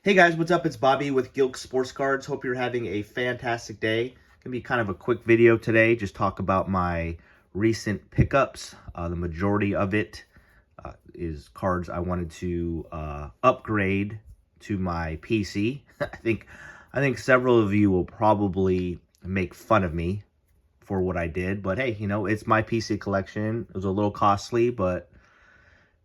Hey guys, what's up? It's Bobby with Gilk Sports Cards. Hope you're having a fantastic day. Gonna be kind of a quick video today. Just talk about my recent pickups. The majority of it is cards I wanted to upgrade to my PC. I think several of you will probably make fun of me for what I did, but hey, it's my PC collection. It was a little costly, but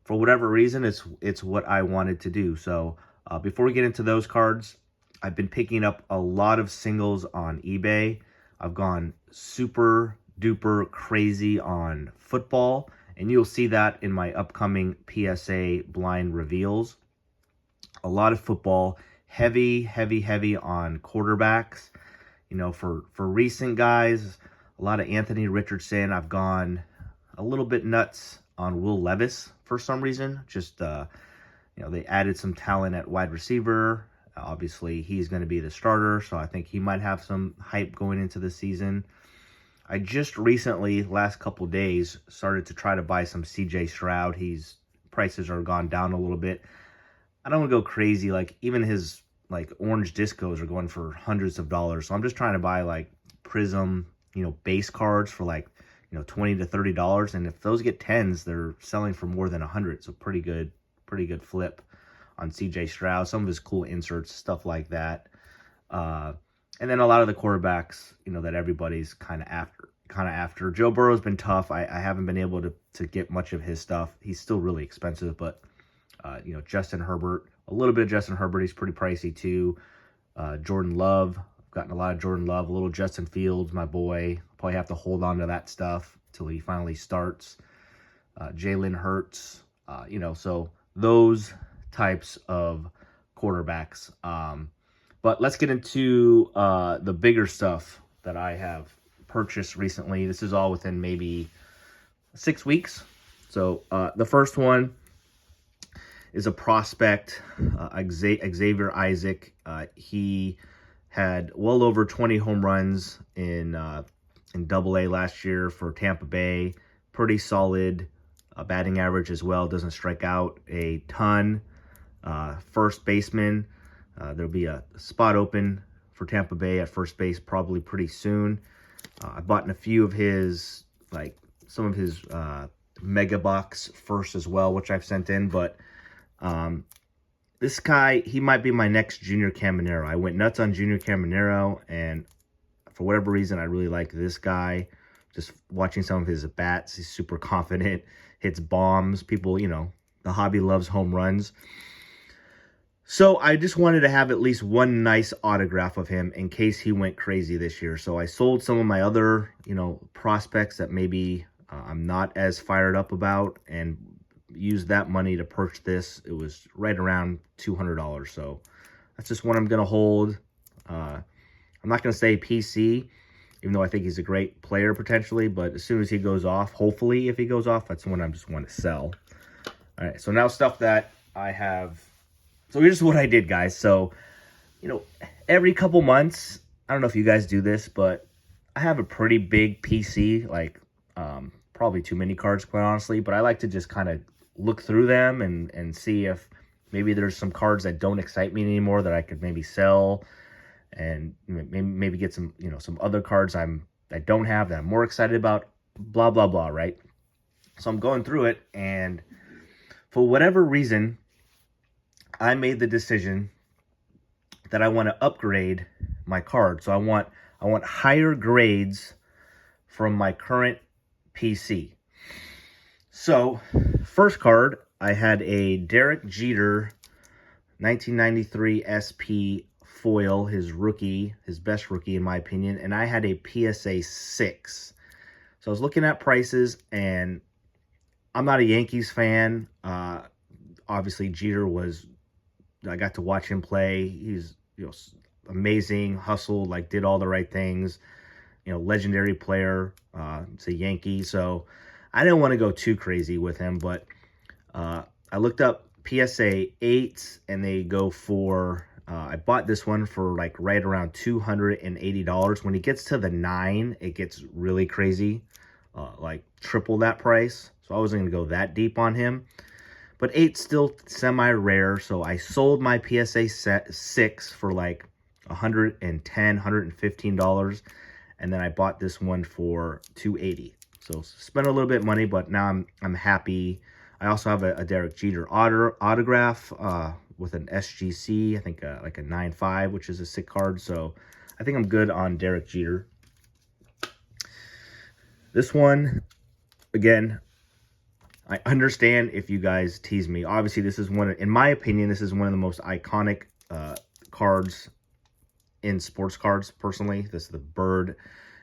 for whatever reason, it's what I wanted to do. So before we get into those cards, I've been picking up a lot of singles on eBay. I've gone super duper crazy on football, and you'll see that in my upcoming PSA blind reveals. A lot of football, heavy on quarterbacks. For recent guys, a lot of Anthony Richardson. I've gone a little bit nuts on Will Levis for some reason. Just they added some talent at wide receiver. Obviously, he's going to be the starter, so I think he might have some hype going into the season. I just recently, last couple days, started to try to buy some CJ Stroud. Prices are gone down a little bit. I don't want to go crazy. Like, even his orange discos are going for hundreds of dollars. So I'm just trying to buy Prism, base cards for $20 to $30. And if those get 10s, they're selling for more than 100. So pretty good flip on CJ Stroud. Some of his cool inserts, stuff like that. And then a lot of the quarterbacks, that everybody's kind of after. Joe Burrow's been tough. I haven't been able to get much of his stuff. He's still really expensive, but Justin Herbert, a little bit of Justin Herbert. He's pretty pricey too. Jordan Love, I've gotten a lot of Jordan Love. A little Justin Fields, my boy. Probably have to hold on to that stuff till he finally starts. Jalen Hurts, so those types of quarterbacks. But let's get into the bigger stuff that I have purchased recently. This is all within maybe 6 weeks. So the first one is a prospect, Xavier Isaac. He had well over 20 home runs in Double-A last year for Tampa Bay. Pretty solid batting average as well. Doesn't strike out a ton. First baseman. There'll be a spot open for Tampa Bay at first base probably pretty soon. I bought in a few of his, some of his mega box first as well, which I've sent in. But this guy, he might be my next Junior Caminero. I went nuts on Junior Caminero, and for whatever reason, I really like this guy. Just watching some of his at-bats, he's super confident, hits bombs. People, the hobby loves home runs. So I just wanted to have at least one nice autograph of him in case he went crazy this year. So I sold some of my other, prospects that maybe I'm not as fired up about, and used that money to purchase this. It was right around $200. So that's just one I'm going to hold. I'm not going to say PC, even though I think he's a great player potentially, but as soon as he goes off, hopefully if he goes off, that's when I just want to sell. All right, so now stuff that I have. So here's what I did, guys. So, every couple months, I don't know if you guys do this, but I have a pretty big PC, probably too many cards, quite honestly, but I like to just kind of look through them and see if maybe there's some cards that don't excite me anymore that I could maybe sell, and maybe get some, some other cards I don't have that I'm more excited about, blah, blah, blah, right? So I'm going through it, and for whatever reason, I made the decision that I want to upgrade my card. So I want higher grades from my current PC. So first card, I had a Derek Jeter 1993 SP foil, his best rookie in my opinion, and I had a PSA 6. So I was looking at prices, and I'm not a Yankees fan. Obviously Jeter I got to watch him play. He's amazing, hustled, did all the right things. Legendary player. It's a Yankee, so I didn't want to go too crazy with him. But I looked up PSA 8s, and they go for. I bought this one for right around $280. When he gets to the 9, it gets really crazy, triple that price. So I wasn't gonna go that deep on him. but 8's still semi-rare. So I sold my PSA 6 for like $110, $115. And then I bought this one for $280. So spent a little bit of money, but now I'm happy. I also have a Derek Jeter autograph with an SGC, I think like a 9.5, which is a sick card. So I think I'm good on Derek Jeter. This one, again, I understand if you guys tease me. Obviously, this is in my opinion, this is one of the most iconic cards in sports cards, personally. This is the Bird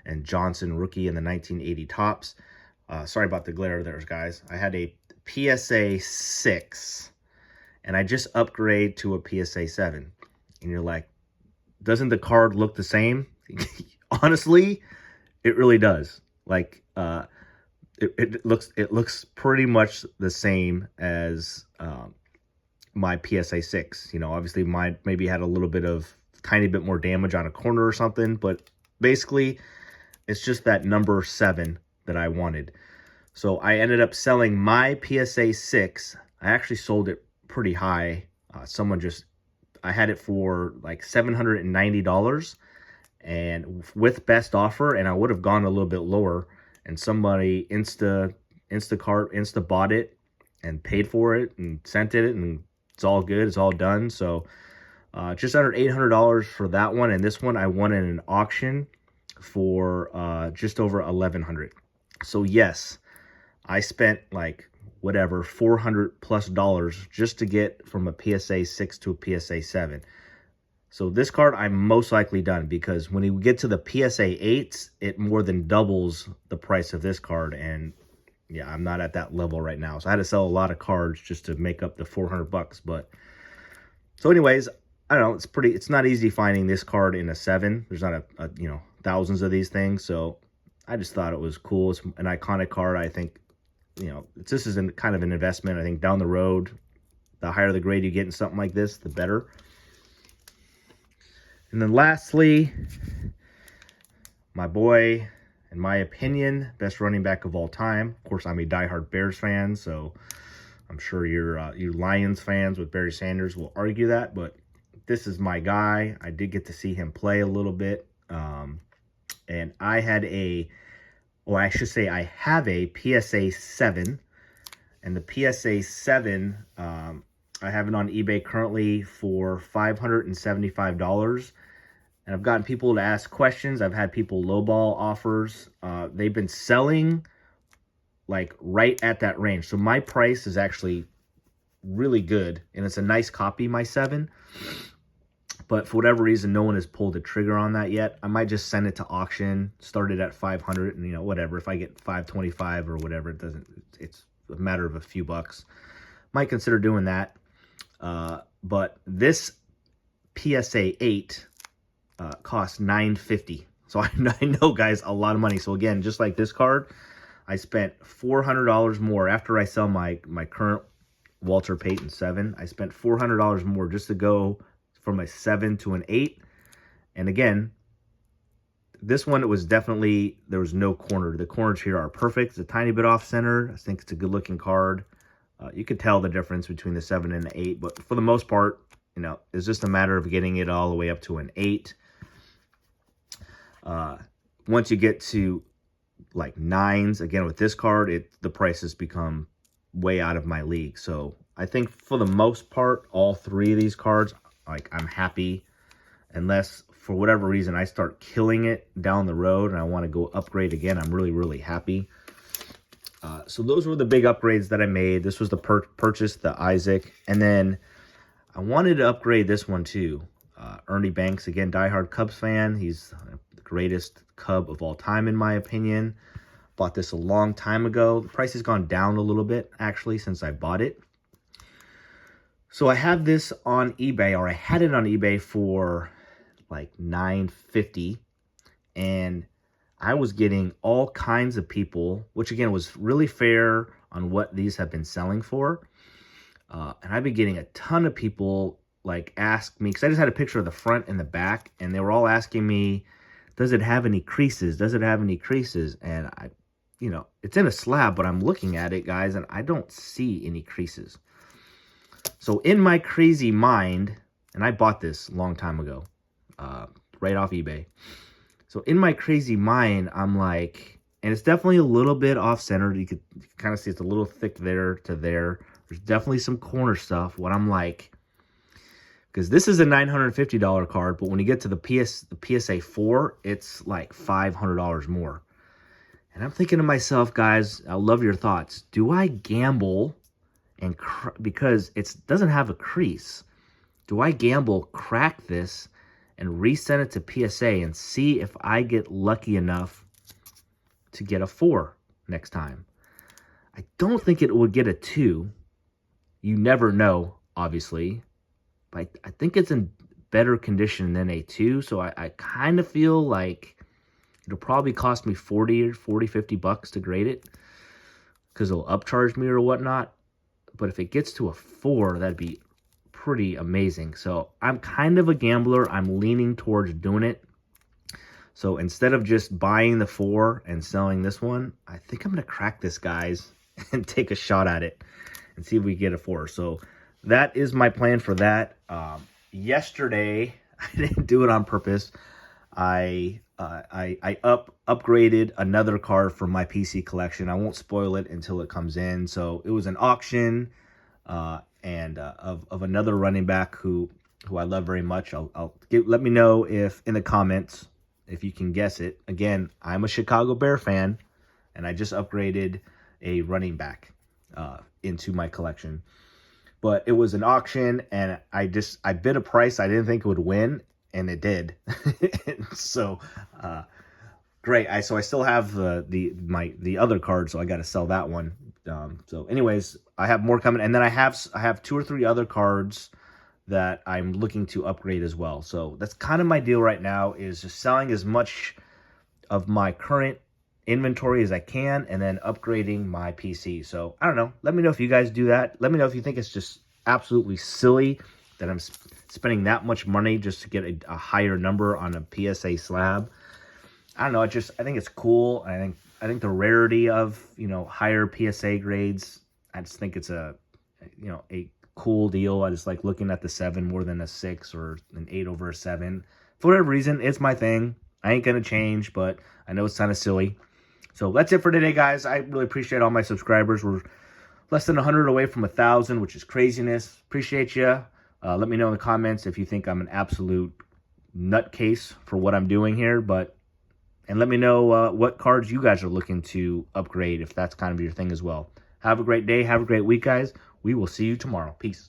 and Johnson rookie in the 1980 Topps. Sorry about the glare there, guys. I had a PSA 6, and I just upgrade to a PSA 7. And you're like, doesn't the card look the same? Honestly, it really does. Like, it looks pretty much the same as my PSA 6. You know, obviously mine maybe had a little bit of tiny bit more damage on a corner or something, but basically it's just that number 7 that I wanted. So I ended up selling my PSA 6. I actually sold it pretty high. I had it for like $790 and with best offer, and I would have gone a little bit lower, and somebody Instacart bought it and paid for it and sent it, and it's all good, it's all done. So just under $800 for that one, and this one I won in an auction for just over $1,100. So yes, I spent like whatever $400+ just to get from a PSA 6 to a PSA 7. So this card I'm most likely done, because when you get to the PSA 8s, it more than doubles the price of this card, and yeah, I'm not at that level right now. So I had to sell a lot of cards just to make up the $400. But so anyways, I don't know, it's not easy finding this card in a 7. There's not a you know, thousands of these things. So I just thought it was cool. It's an iconic card. I think, you know, this is kind of an investment. I think down the road, the higher the grade you get in something like this, the better. And then lastly, my boy, in my opinion, best running back of all time. Of course, I'm a diehard Bears fan, so I'm sure you Lions fans with Barry Sanders will argue that, but this is my guy. I did get to see him play a little bit, and I have a PSA 7, and the PSA 7, I have it on eBay currently for $575. And I've gotten people to ask questions. I've had people lowball offers. They've been selling like right at that range. So my price is actually really good, and it's a nice copy, my 7. But for whatever reason, no one has pulled the trigger on that yet. I might just send it to auction, start it at 500, and you know, whatever. If I get 525 or whatever, it's a matter of a few bucks. Might consider doing that. But this PSA 8 costs $950. So I know, guys, a lot of money. So again, just like this card, I spent $400 more after I sell my current Walter Payton 7. I spent $400 more just to go from a 7 to an 8. And again, this one, it was definitely, there was no corner. The corners here are perfect. It's a tiny bit off center. I think it's a good looking card. You could tell the difference between the 7 and the 8, but for the most part, you know, it's just a matter of getting it all the way up to an 8. Once you get to like 9s, again with this card, the prices become way out of my league. So I think for the most part, all 3 of these cards, like, I'm happy, unless for whatever reason I start killing it down the road and I want to go upgrade again. I'm really, really happy. So those were the big upgrades that I made. This was the purchase, the Isaac. And then I wanted to upgrade this one too. Ernie Banks, again, diehard Cubs fan. He's the greatest Cub of all time, in my opinion. Bought this a long time ago. The price has gone down a little bit, actually, since I bought it. So I have this on eBay, or I had it on eBay for like $950. And I was getting all kinds of people, which again was really fair on what these have been selling for. And I've been getting a ton of people like ask me, because I just had a picture of the front and the back, and they were all asking me, does it have any creases? Does it have any creases? And I, you know, it's in a slab, but I'm looking at it, guys, and I don't see any creases. So in my crazy mind, and I bought this a long time ago, right off eBay. So in my crazy mind, I'm like, and it's definitely a little bit off-centered. You could kind of see it's a little thick there to there. There's definitely some corner stuff. What I'm like, because this is a $950 card, but when you get to the PSA 4, it's like $500 more. And I'm thinking to myself, guys, I love your thoughts. Do I gamble and because it doesn't have a crease? Do I gamble, crack this, and resend it to PSA and see if I get lucky enough to get a 4 next time? I don't think it would get a 2. You never know, obviously. But I think it's in better condition than a 2. So I kind of feel like it'll probably cost me 40, 50 bucks to grade it, because it'll upcharge me or whatnot. But if it gets to a 4, that'd be pretty amazing. So I'm kind of a gambler. I'm leaning towards doing it. So instead of just buying the 4 and selling this one, I think I'm going to crack this, guys, and take a shot at it and see if we get a 4. So that is my plan for that. Yesterday, I didn't do it on purpose. I upgraded another card from my PC collection. I won't spoil it until it comes in. So it was an auction of another running back who I love very much. Let me know if in the comments if you can guess it. Again, I'm a Chicago Bear fan, and I just upgraded a running back into my collection. But it was an auction, and I bid a price I didn't think it would win, and it did. So great. So I still have the other card, so I got to sell that one. So anyways, I have more coming, and then I have 2 or 3 other cards that I'm looking to upgrade as well. So that's kind of my deal right now, is just selling as much of my current inventory as I can, and then upgrading my PC. So I don't know. Let me know if you guys do that. Let me know if you think it's just absolutely silly that I'm spending that much money just to get a higher number on a PSA slab. I don't know. I think it's cool. I think the rarity of, higher PSA grades, I just think it's a cool deal. I just like looking at the 7 more than a 6 or an 8 over a 7. For whatever reason, it's my thing. I ain't gonna change, but I know it's kind of silly. So that's it for today, guys. I really appreciate all my subscribers. We're less than 100 away from 1,000, which is craziness. Appreciate you. Let me know in the comments if you think I'm an absolute nutcase for what I'm doing here. And let me know what cards you guys are looking to upgrade, if that's kind of your thing as well. Have a great day. Have a great week, guys. We will see you tomorrow. Peace.